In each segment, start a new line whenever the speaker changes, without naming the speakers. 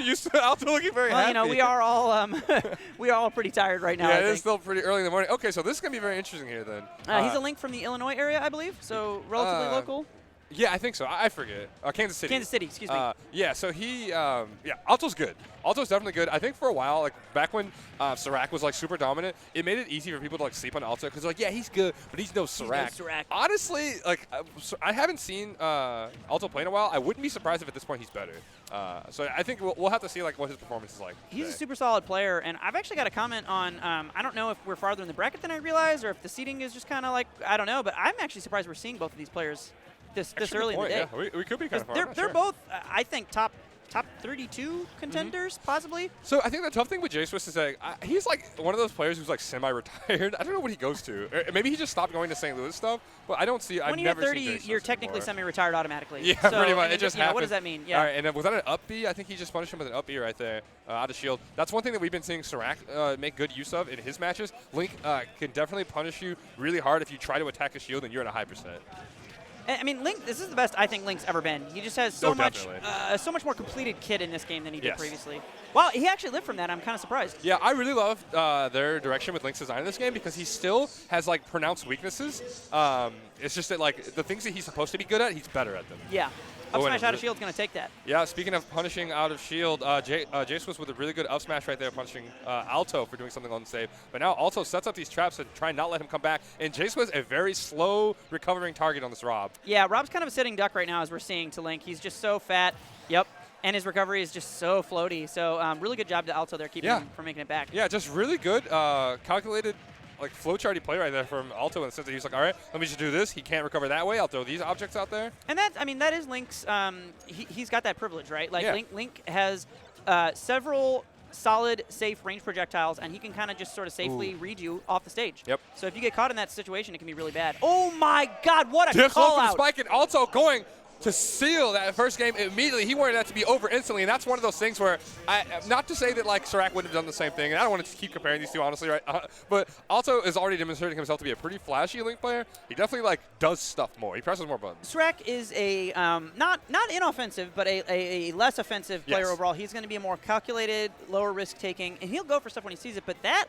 used to Alto looking very happy.
Well, we are all pretty tired right now.
Yeah,
I
it
think.
is still pretty early in the morning. Okay, so this is going to be very interesting here then.
He's a Link from the Illinois area, I believe, so relatively local.
Yeah, I think so. I forget. Kansas City.
Kansas City, excuse me.
Yeah, so he, Alto's good. Alto's definitely good. I think for a while, like back when Serac was like super dominant, it made it easy for people to like sleep on Alto because like, yeah, he's good, but he's no Serac. Honestly, like I haven't seen Alto play in a while. I wouldn't be surprised if at this point he's better. So I think we'll have to see like what his performance is like.
He's a super solid player, and I've actually got a comment on. I don't know if we're farther in the bracket than I realized, or if the seeding is just kind of like I don't know. But I'm actually surprised we're seeing both of these players this early in the day.
Yeah, we could be kind of far.
They're both, I think, top 32 contenders, possibly.
So I think the tough thing with Jswiss is that he's like one of those players who's like semi-retired. I don't know what he goes to. Or maybe he just stopped going to St. Louis stuff. But I don't see. I've never seen. When
you're 30, you're technically semi-retired automatically.
Yeah,
so,
pretty much. It just happens.
What does that mean? Yeah.
All right, and was that an up B? I think he just punished him with an up B right there out of shield. That's one thing that we've been seeing Serac make good use of in his matches. Link can definitely punish you really hard if you try to attack a shield and you're at a high percent.
I mean, Link. This is the best I think Link's ever been. He just has so much more completed kit in this game than he did previously. Wow, he actually lived from that. I'm kind of surprised.
Yeah, I really love their direction with Link's design in this game because he still has like pronounced weaknesses. It's just that like the things that he's supposed to be good at, he's better at them.
Yeah. Up smash out of shield's going to take that.
Yeah, speaking of punishing out of shield, Jswiss with a really good up smash right there, punishing Alto for doing something on the save. But now Alto sets up these traps to try and not let him come back. And Jswiss, a very slow recovering target on this Rob.
Yeah, Rob's kind of a sitting duck right now as we're seeing to Link. He's just so fat. Yep. And his recovery is just so floaty. So really good job to Alto there keeping him from making it back.
Yeah, just really good calculated like flowcharty play right there from Alto in the sense that he's like, all right, let me just do this. He can't recover that way. I'll throw these objects out there.
And that is Link's. He's got that privilege, right? Like Link has several solid, safe range projectiles, and he can kind of just sort of safely read you off the stage.
Yep.
So if you get caught in that situation, it can be really bad. Oh my God! What a
Diff
call
from
out!
Spike and Alto going to seal that first game immediately. He wanted that to be over instantly, and that's one of those things where, not to say that like Serac wouldn't have done the same thing, and I don't want to keep comparing these two, honestly, right? But Alto is already demonstrating himself to be a pretty flashy Link player. He definitely like does stuff more. He presses more buttons.
Serac is a not inoffensive, but a less offensive player overall. He's going to be a more calculated, lower risk taking, and he'll go for stuff when he sees it. But that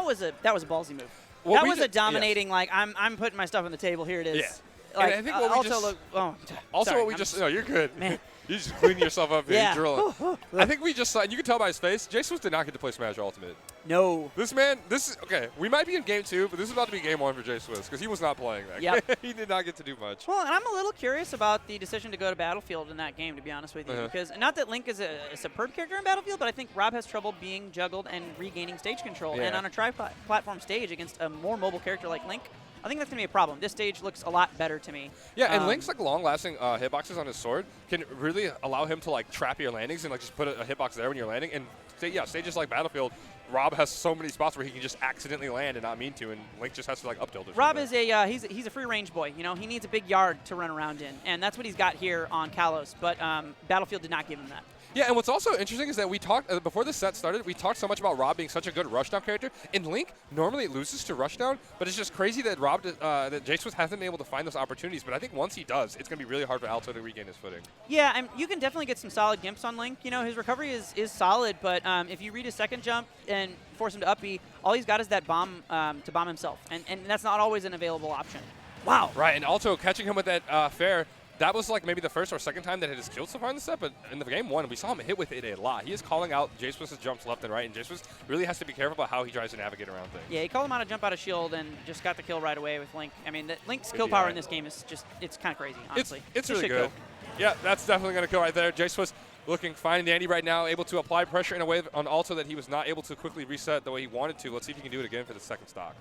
was a ballsy move.
Well,
that was a dominating like I'm putting my stuff on the table. Here it is.
Yeah.
Like,
and I think what we just, no, you're good.
Man.
You just clean yourself up here.
Yeah.
Drilling. I think we just saw, and you can tell by his face, Jswiss did not get to play Smash Ultimate.
No.
This man, okay, we might be in game 2, but this is about to be game 1 for Jswiss because he was not playing that game. He did not get to do much.
Well, and I'm a little curious about the decision to go to Battlefield in that game, to be honest with you, because not that Link is a superb character in Battlefield, but I think Rob has trouble being juggled and regaining stage control. Yeah. And on a tri-platform stage against a more mobile character like Link, I think that's going to be a problem. This stage looks a lot better to me.
Yeah, and Link's like long-lasting hitboxes on his sword can really allow him to like trap your landings and like just put a hitbox there when you're landing. And stages like Battlefield, Rob has so many spots where he can just accidentally land and not mean to, and Link just has to like up tilt it.
Rob is he's a free range boy. You know, he needs a big yard to run around in, and that's what he's got here on Kalos. But Battlefield did not give him that.
Yeah, and what's also interesting is that we talked, before the set started, we talked so much about Rob being such a good rushdown character. And Link normally loses to rushdown, but it's just crazy that that Jswiss hasn't been able to find those opportunities. But I think once he does, it's going to be really hard for Alto to regain his footing. Yeah,
and you can definitely get some solid gimps on Link. You know, his recovery is solid, but if you read his second jump and force him to up B, all he's got is that bomb to bomb himself. And that's not always an available option. Wow.
Right, and Alto catching him with that fair. That was like maybe the first or second time that it has killed so far in the set, but in the game 1, we saw him hit with it a lot. He is calling out Jswiss's jumps left and right, and Jswiss really has to be careful about how he tries to navigate around things.
Yeah, he called him out a jump out of shield and just got the kill right away with Link. I mean, Link's kill power in this game is just, it's kind of crazy, honestly.
It's really good. Yeah, that's definitely going to kill right there. Jswiss looking fine and dandy right now, able to apply pressure in a way on Alto that he was not able to quickly reset the way he wanted to. Let's see if he can do it again for the second stock.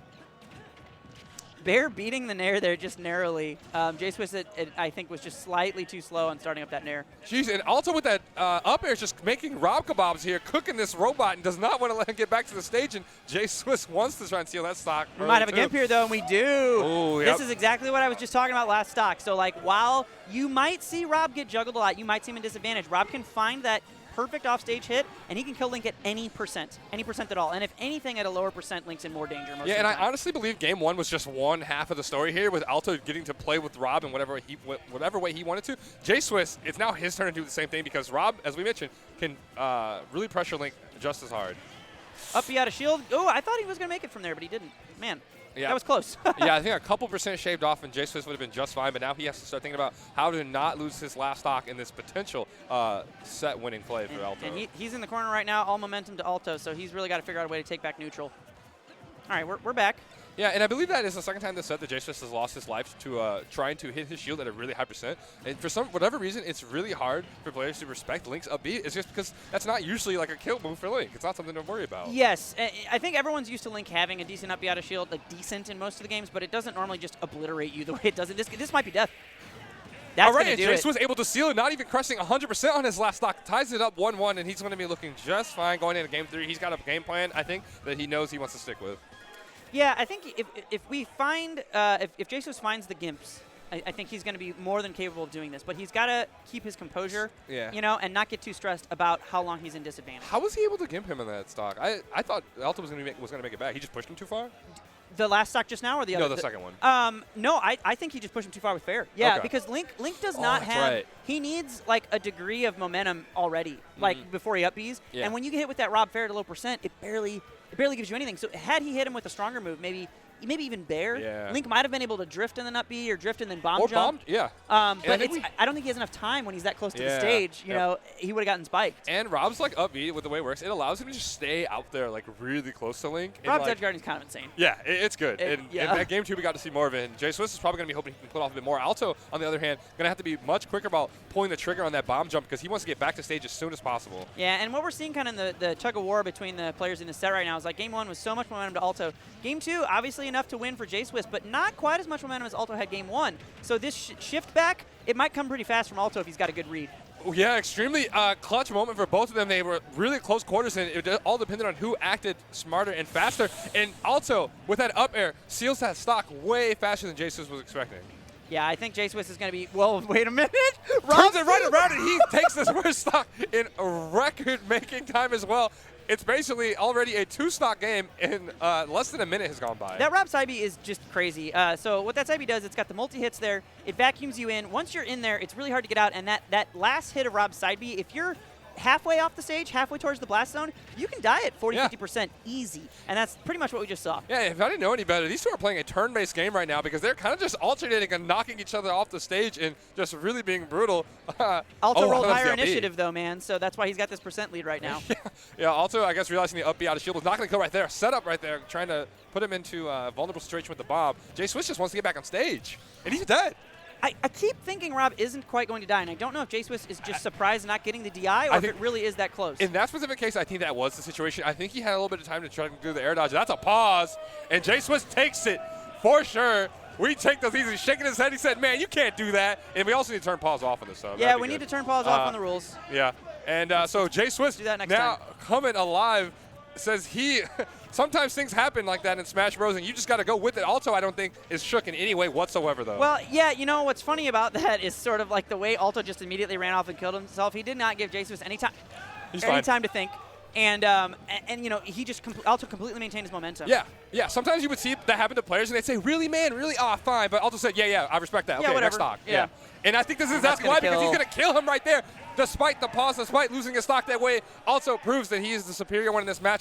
Bear beating the nair there just narrowly. Jswiss, I think, was just slightly too slow on starting up that nair.
Jeez, and Alto with that up air is just making Rob kebabs here, cooking this robot, and does not want to let him get back to the stage. And Jswiss wants to try and steal that stock.
We might have a gimp here, though, and we do.
Ooh,
this is exactly what I was just talking about last stock. So, like, while you might see Rob get juggled a lot, you might see him in disadvantage. Rob can find that perfect offstage hit, and he can kill Link at any percent at all. And if anything, at a lower percent, Link's in more danger most of the
and
time.
I honestly believe Game 1 was just one half of the story here, with Alto getting to play with Rob in whatever way he wanted to. Jswiss, it's now his turn to do the same thing because Rob, as we mentioned, can really pressure Link just as hard.
Up B out of shield. Oh, I thought he was going to make it from there, but he didn't. Man. Yeah. That was close.
Yeah, I think a couple percent shaved off and Jswiss would have been just fine, but now he has to start thinking about how to not lose his last stock in this potential set-winning play for Alto.
And he's in the corner right now, all momentum to Alto, so he's really got to figure out a way to take back neutral. All right, we're back.
Yeah, and I believe that is the second time this set that Jswiss has lost his life to trying to hit his shield at a really high percent. And for whatever reason, it's really hard for players to respect Link's up B. It's just because that's not usually like a kill move for Link. It's not something to worry about.
Yes, I think everyone's used to Link having a decent up B out of shield, like decent in most of the games, but it doesn't normally just obliterate you the way it does. This might be death. That's
all right, and Jswiss was able to seal it, not even crushing 100% on his last stock. Ties it up 1-1, and he's going to be looking just fine going into Game 3. He's got a game plan, I think, that he knows he wants to stick with.
Yeah, I think if we find if Jswiss finds the Gimps, I think he's going to be more than capable of doing this. But he's got to keep his composure, you know, and not get too stressed about how long he's in disadvantage.
How was he able to gimp him in that stock? I thought Alto was going to make it back. He just pushed him too far.
The last stock just now, or the other?
No, the second one.
No, I think he just pushed him too far with fair. Yeah,
okay.
Because Link does not have.
Right.
He needs like a degree of momentum already, like before he up Bs.
Yeah.
And when you get hit with that Rob fair at a low percent, it barely gives you anything. So had he hit him with a stronger move, maybe even Bear, Link might have been able to drift and then up B, or drift and then bomb jump.
Bombed, yeah.
But I don't think he has enough time when he's that close to the stage. You know, he would have gotten spiked.
And Rob's like up B with the way it works. It allows him to just stay out there like really close to Link.
Rob's
like,
edge guarding is kind of insane.
Yeah, it's good. And at Game 2, we got to see more of it. And Jswiss is probably going to be hoping he can put off a bit more. Alto, on the other hand, going to have to be much quicker about pulling the trigger on that bomb jump because he wants to get back to stage as soon as possible.
Yeah, and what we're seeing kind of in the tug of war between the players in the set right now is like Game 1 was so much momentum to Alto. Game 2, obviously enough to win for Jswiss, but not quite as much momentum as Alto had Game 1. So this shift back, it might come pretty fast from Alto if he's got a good read.
Yeah, extremely clutch moment for both of them. They were really close quarters, and it all depended on who acted smarter and faster. And Alto, with that up air, seals that stock way faster than Jswiss was expecting.
Yeah, I think Jswiss is going to be, well, wait a minute.
Turns it right around, and he takes this first stock in record-making time as well. It's basically already a 2-stock game, and less than a minute has gone by.
That Rob side B is just crazy. So what that side B does, it's got the multi-hits there. It vacuums you in. Once you're in there, it's really hard to get out. And that last hit of Rob's side B, if you're halfway off the stage, halfway towards the blast zone, you can die at 40-50% easy. And that's pretty much what we just saw.
Yeah, if I didn't know any better, these two are playing a turn-based game right now because they're kind of just alternating and knocking each other off the stage and just really being brutal.
Alto rolled higher initiative, though, man, so that's why he's got this percent lead right now.
Yeah, Alto, I guess, realizing the up B out of shield was not going to go right there. Set up right there, trying to put him into a vulnerable situation with the bomb. Jswiss just wants to get back on stage, and he's dead.
I keep thinking Rob isn't quite going to die, and I don't know if Jswiss is just surprised not getting the DI or if it really is that close.
In that specific case, I think that was the situation. I think he had a little bit of time to try to do the air dodge. That's a pause, and Jswiss takes it for sure. We take those easy. Shaking his head, he said, man, you can't do that. And we also need to turn pause off on this sub.
Yeah, we need to turn pause off on the rules.
Yeah, and so Jswiss now coming alive says he – sometimes things happen like that in Smash Bros. And you just got to go with it. Alto, I don't think, is shook in any way whatsoever, though.
Well, yeah, you know, what's funny about that is sort of like the way Alto just immediately ran off and killed himself. He did not give Jswiss any time to think. And you know, he just Alto completely maintained his momentum.
Yeah. Sometimes you would see that happen to players, and they'd say, really, man? Really? Ah, fine. But Alto said, yeah, I respect that. Okay,
whatever.
next stock.
Yeah.
And I think this is exactly why, because he's going to kill him right there. Despite the pause, despite losing his stock that way, Alto proves that he is the superior one in this match.